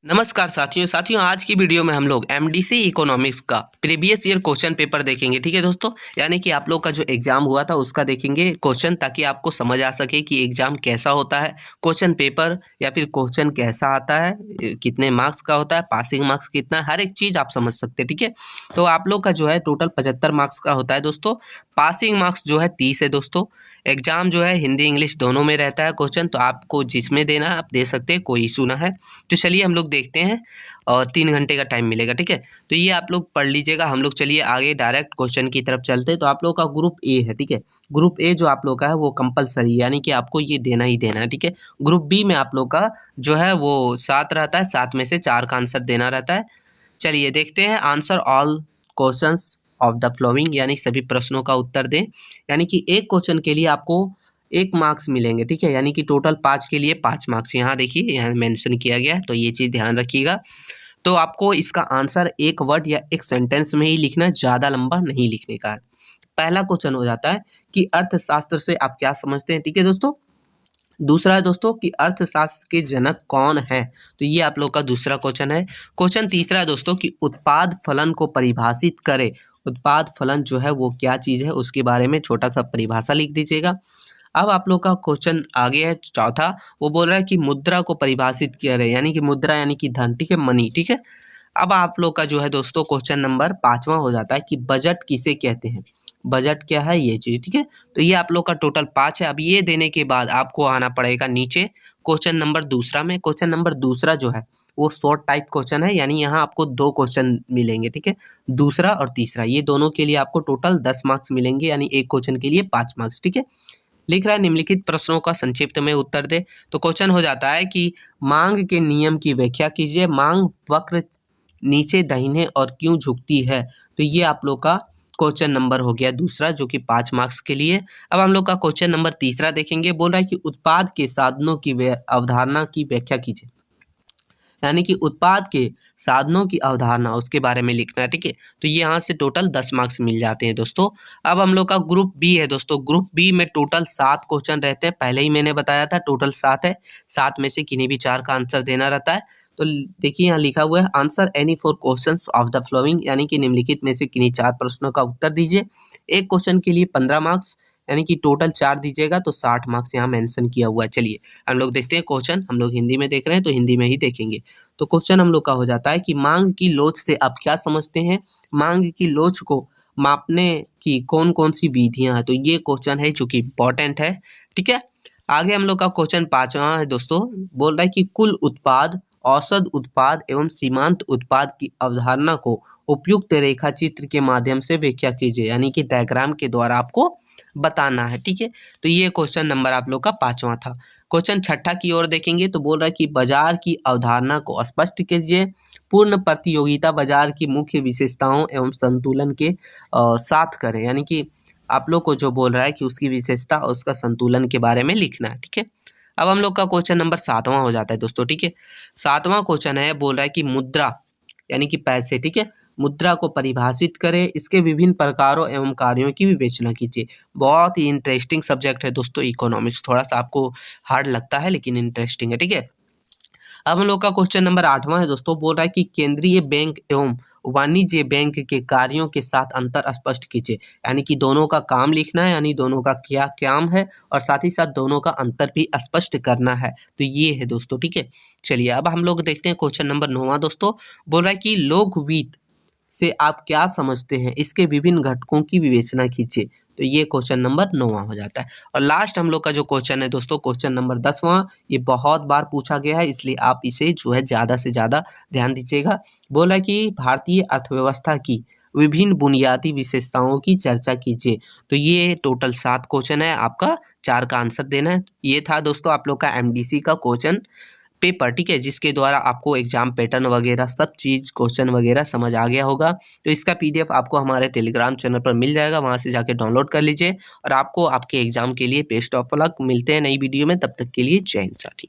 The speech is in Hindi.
नमस्कार साथियों आज की वीडियो में हम लोग एमडीसी इकोनॉमिक्स का प्रीवियस ईयर क्वेश्चन पेपर देखेंगे। ठीक है दोस्तों, यानी कि आप लोग का जो एग्जाम हुआ था उसका देखेंगे क्वेश्चन, ताकि आपको समझ आ सके कि एग्जाम कैसा होता है, क्वेश्चन पेपर या फिर क्वेश्चन कैसा आता है, कितने मार्क्स का होता है, पासिंग मार्क्स कितना है, हर एक चीज़ आप समझ सकते हैं। ठीक है, तो आप लोग का जो है टोटल 75 मार्क्स का होता है दोस्तों। पासिंग मार्क्स जो है 30 है दोस्तों। एग्जाम जो है हिंदी इंग्लिश दोनों में रहता है क्वेश्चन, तो आपको जिसमें देना है आप दे सकते हैं, कोई इशू ना है। तो चलिए हम लोग देखते हैं और 3 घंटे का टाइम मिलेगा। ठीक है, तो ये आप लोग पढ़ लीजिएगा। हम लोग चलिए आगे डायरेक्ट क्वेश्चन की तरफ चलते हैं। तो आप लोग का ग्रुप ए है। ठीक है, ग्रुप ए जो आप लोग का है वो कंपलसरी, यानी कि आपको ये देना ही देना है। ठीक है, ग्रुप बी में आप लोग का जो है वो 7 रहता है, 7 में से 4 का आंसर देना रहता है। चलिए देखते हैं। Answer all questions of the flowing, यानी सभी प्रश्नों का उत्तर दें। यानी कि एक क्वेश्चन के लिए आपको 1 मार्क्स मिलेंगे। ठीक है, यानी कि टोटल 5 के लिए 5 मार्क्स यहाँ देखिए, यहाँ मेंशन किया गया है, तो ये चीज़ ध्यान रखिएगा। तो आपको इसका आंसर एक वर्ड या एक सेंटेंस में ही लिखना है, ज़्यादा लंबा नहीं लिखने का है। पहला क्वेश्चन हो जाता है कि अर्थशास्त्र से आप क्या समझते हैं। ठीक है दोस्तों, दूसरा है दोस्तों कि अर्थशास्त्र के जनक कौन है, तो ये आप लोग का दूसरा क्वेश्चन है। क्वेश्चन तीसरा है दोस्तों कि उत्पाद फलन को परिभाषित करे। उत्पाद फलन जो है वो क्या चीज़ है, उसके बारे में छोटा सा परिभाषा लिख दीजिएगा। अब आप लोग का क्वेश्चन आगे है चौथा, वो बोल रहा है कि मुद्रा को परिभाषित किया रहे, यानी कि मुद्रा यानी कि धन। ठीक है, मनी। ठीक है, अब आप लोग का जो है दोस्तों क्वेश्चन नंबर 5वां हो जाता है कि बजट किसे कहते हैं। बजट क्या है ये चीज़। ठीक है, तो ये आप लोग का टोटल 5 है। अब ये देने के बाद आपको आना पड़ेगा नीचे क्वेश्चन नंबर दूसरा में। क्वेश्चन नंबर दूसरा जो है वो शॉर्ट टाइप क्वेश्चन है, यानी यहाँ आपको 2 क्वेश्चन मिलेंगे। ठीक है, दूसरा और तीसरा, ये दोनों के लिए आपको टोटल 10 मार्क्स मिलेंगे, यानी एक क्वेश्चन के लिए 5 मार्क्स। ठीक है, लिख रहा है निम्नलिखित प्रश्नों का संक्षिप्त में उत्तर दे। तो क्वेश्चन हो जाता है कि मांग के नियम की व्याख्या कीजिए। मांग वक्र नीचे दाहिने और क्यों झुकती है, तो ये आप लोग का क्वेश्चन नंबर हो गया दूसरा, जो कि 5 मार्क्स के लिए। अब हम लोग का क्वेश्चन नंबर तीसरा देखेंगे। बोल रहा है कि उत्पाद के साधनों की अवधारणा की व्याख्या कीजिए, यानी कि उत्पाद के साधनों की अवधारणा, उसके बारे में लिखना है। ठीक है, तो ये यहाँ से टोटल 10 मार्क्स मिल जाते हैं दोस्तों। अब हम लोग का ग्रुप बी है दोस्तों। ग्रुप बी में टोटल 7 क्वेश्चन रहते हैं, पहले ही मैंने बताया था टोटल 7 है। 7 में से किन्हीं भी 4 का आंसर देना रहता है। तो देखिए यहाँ लिखा हुआ है answer any 4 questions of the flowing, यानी कि निम्नलिखित में से किन्हीं 4 प्रश्नों का उत्तर दीजिए। एक क्वेश्चन के लिए 15 मार्क्स, यानी कि टोटल 4 दीजिएगा तो 60 मार्क्स यहाँ मेंशन किया हुआ है। चलिए हम लोग देखते हैं क्वेश्चन। हम लोग हिंदी में देख रहे हैं तो हिंदी में ही देखेंगे। तो क्वेश्चन हम लोग का हो जाता है कि मांग की लोच से आप क्या समझते हैं। मांग की लोच को मापने की कौन कौन सी विधियां हैं, तो ये क्वेश्चन है जो कि इंपॉर्टेंट है। ठीक है, आगे हम लोग का क्वेश्चन 5वां है दोस्तों। बोल रहा है कि कुल उत्पाद, औसत उत्पाद एवं सीमांत उत्पाद की अवधारणा को उपयुक्त रेखा चित्र के माध्यम से व्याख्या कीजिए, यानी कि डायग्राम के द्वारा आपको बताना है। ठीक है, तो ये क्वेश्चन नंबर आप लोग का 5वां था। क्वेश्चन छठा की ओर देखेंगे तो बोल रहा है कि बाजार की अवधारणा को स्पष्ट कीजिए। पूर्ण प्रतियोगिता बाजार की मुख्य विशेषताओं एवं संतुलन के साथ करें, यानी कि आप लोग को जो बोल रहा है कि उसकी विशेषता और उसका संतुलन के बारे में लिखना है। ठीक है, अब हम लोग का क्वेश्चन नंबर 7वां हो जाता है दोस्तों। ठीक है, 7वां क्वेश्चन है, बोल रहा है कि मुद्रा यानी कि पैसे। ठीक है, मुद्रा को परिभाषित करें, इसके विभिन्न प्रकारों एवं कार्यों की विवेचना कीजिए। बहुत ही इंटरेस्टिंग सब्जेक्ट है दोस्तों इकोनॉमिक्स, थोड़ा सा आपको हार्ड लगता है लेकिन इंटरेस्टिंग है। ठीक है, अब हम लोग का क्वेश्चन नंबर 8वां है दोस्तों। बोल रहा है कि केंद्रीय बैंक एवं वाणिज्य बैंक के कार्यों के साथ अंतर स्पष्ट कीजिए, यानी कि दोनों का काम लिखना है, यानी दोनों का क्या काम है और साथ ही साथ दोनों का अंतर भी स्पष्ट करना है। तो ये है दोस्तों। ठीक है, चलिए अब हम लोग देखते हैं क्वेश्चन नंबर 9वां दोस्तों। बोल रहा है कि लोक वित्त से आप क्या समझते हैं, इसके विभिन्न घटकों की विवेचना कीजिए। तो ये क्वेश्चन नंबर 9वां हो जाता है। और लास्ट हम लोग का जो क्वेश्चन है दोस्तों, क्वेश्चन नंबर 10वां, ये बहुत बार पूछा गया है, इसलिए आप इसे जो है ज़्यादा से ज़्यादा ध्यान दीजिएगा। बोला कि भारतीय अर्थव्यवस्था की विभिन्न बुनियादी विशेषताओं की चर्चा कीजिए। तो ये टोटल 7 क्वेश्चन है, आपका 4 का आंसर देना है। ये था दोस्तों आप लोग का एमडीसी का क्वेश्चन पेपर। ठीक है, जिसके द्वारा आपको एग्जाम पैटर्न वगैरह सब चीज़ क्वेश्चन वगैरह समझ आ गया होगा। तो इसका पीडीएफ आपको हमारे टेलीग्राम चैनल पर मिल जाएगा, वहां से जाके डाउनलोड कर लीजिए और आपको आपके एग्जाम के लिए बेस्ट ऑफ लक। मिलते हैं नई वीडियो में, तब तक के लिए जय हिंद साथी।